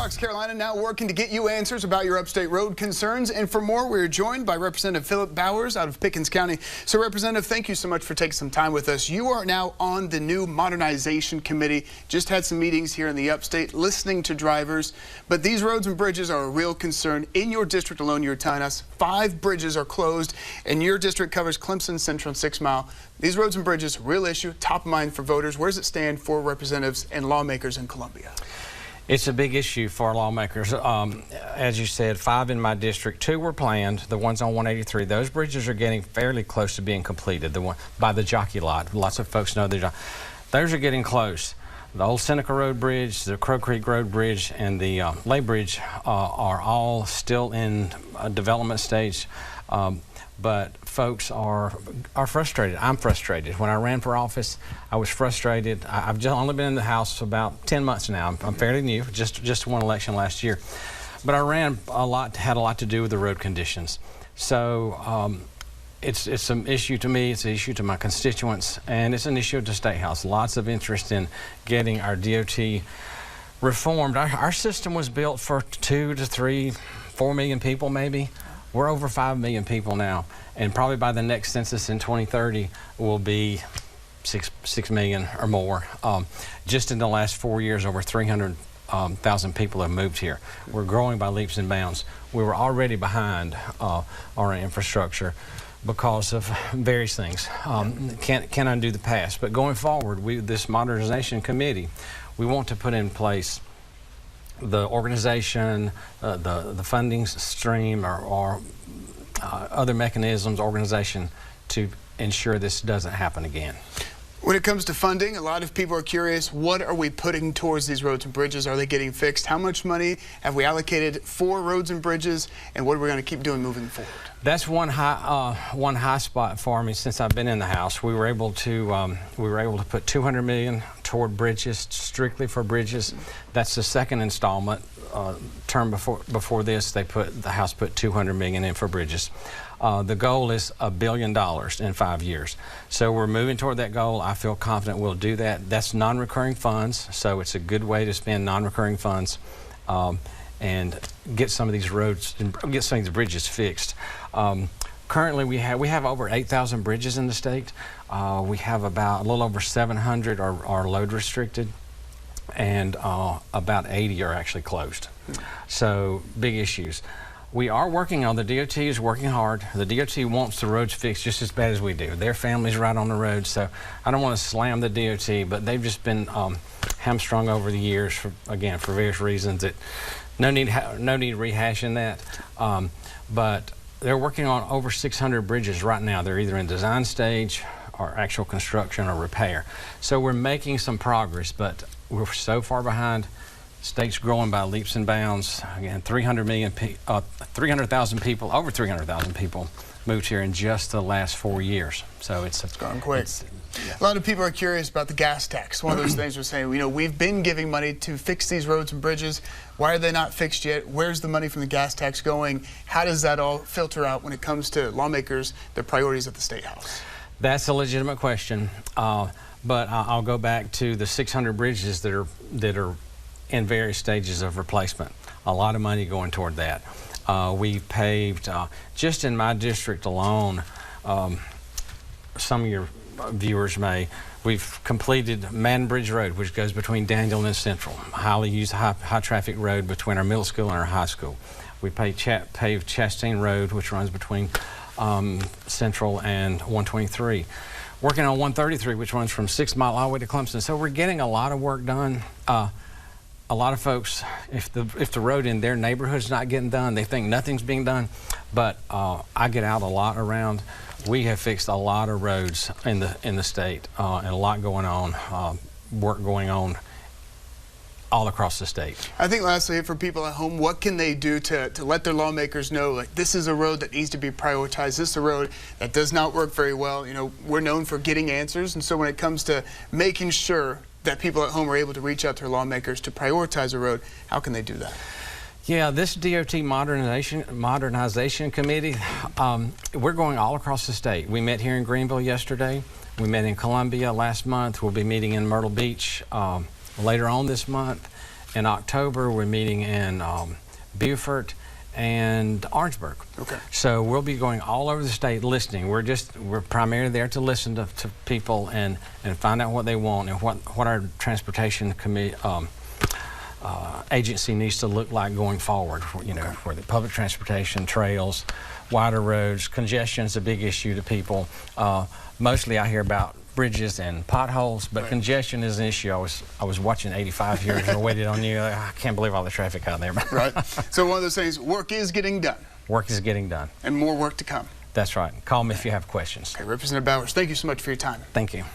Fox Carolina now working to get you answers about your upstate road concerns. And for more, we're joined by Representative Phillip Bowers out of Pickens County. So, Representative, thank you so much for taking some time with us. You are now on the new modernization committee. Just had some meetings here in the upstate, listening to drivers. But these roads and bridges are a real concern. In your district alone, you're telling us 5 bridges are closed, and your district covers Clemson, Central, and 6 Mile. These roads and bridges, real issue, top of mind for voters. Where does it stand for representatives and lawmakers in Columbia? It's a big issue for lawmakers. As you said, 5 in my district, 2 were planned, the ones on 183. Those bridges are getting fairly close to being completed, the one by the jockey lot. Lots of folks know those are getting close. The old Seneca Road Bridge, the Crow Creek Road Bridge, and the Lay Bridge are all still in a development stage. But folks are frustrated. I'm frustrated. When I ran for office, I was frustrated. I've just only been in the House about 10 months now. I'm fairly new, just won election last year. But I ran a lot, had a lot to do with the road conditions. So it's an issue to me, it's an issue to my constituents, and it's an issue at the State House. Lots of interest in getting our DOT reformed. Our system was built for 2 to 3, 4 million people maybe. We're over 5 million people now, and probably by the next census in 2030 will be 6 million or more. Just in the last 4 years, over 300,000 people have moved here. We're growing by leaps and bounds. We were already behind on our infrastructure because of various things. Can't undo the past, but going forward, this modernization committee, we want to put in place the organization, the funding stream, or other mechanisms, organization to ensure this doesn't happen again. When it comes to funding, a lot of people are curious, what are we putting towards these roads and bridges? Are they getting fixed? How much money have we allocated for roads and bridges? And what are we going to keep doing moving forward? That's one high spot for me since I've been in the House. We were able to put $200 million toward bridges, strictly for bridges. That's the second installment. Term before this, the House put $200 million in for bridges. The goal is $1 billion in 5 years. So we're moving toward that goal. I feel confident we'll do that. That's non-recurring funds, so it's a good way to spend non-recurring funds and get some of these roads and get some of these bridges fixed. Currently, we have over 8,000 bridges in the state. We have about a little over 700 are load restricted, and about 80 are actually closed. So big issues. We are working on, the DOT is working hard. The DOT wants the roads fixed just as bad as we do. Their family's right on the road, so I don't want to slam the DOT, but they've just been hamstrung over the years, for various reasons. No need rehashing that. But they're working on over 600 bridges right now. They're either in design stage or actual construction or repair. So we're making some progress, but we're so far behind. State's growing by leaps and bounds. Again, 300,000 people, over 300,000 people moved here in just the last 4 years. So it's gone quick. A lot of people are curious about the gas tax. One of those things we're saying, we've been giving money to fix these roads and bridges. Why are they not fixed yet? Where's the money from the gas tax going? How does that all filter out when it comes to lawmakers, their priorities at the State House? That's a legitimate question, but I'll go back to the 600 bridges that are in various stages of replacement. A lot of money going toward that. We've paved, just in my district alone, some of your viewers we've completed Madden Bridge Road, which goes between Daniel and Central, highly used high traffic road between our middle school and our high school. We paved Chastain Road, which runs between Central and 123. Working on 133, which runs from 6 Mile all the way to Clemson. So we're getting a lot of work done. A lot of folks, if the road in their neighborhood's not getting done, they think nothing's being done. But I get out a lot around. We have fixed a lot of roads in the state, and a lot going on, work going on all across the state. I think lastly, for people at home, what can they do to let their lawmakers know, like, this is a road that needs to be prioritized, this is a road that does not work very well? We're known for getting answers, and so when it comes to making sure that people at home are able to reach out to their lawmakers to prioritize a road, how can they do that? Yeah, this DOT modernization committee, we're going all across the state. We met here in Greenville yesterday. We met in Columbia last month. We'll be meeting in Myrtle Beach later on this month. In October, we're meeting in Beaufort and Orangeburg. Okay. So we'll be going all over the state listening. We're primarily there to listen to people and find out what they want and what our transportation agency needs to look like going forward. For the public transportation, trails, wider roads. Congestion is a big issue to people. Mostly I hear about bridges and potholes, but congestion is an issue. I was watching 85 here and waited on you. I can't believe all the traffic out there. Right. So one of those things, work is getting done. Work is getting done. And more work to come. That's right. Call me if you have questions. Okay, Representative Bowers, thank you so much for your time. Thank you.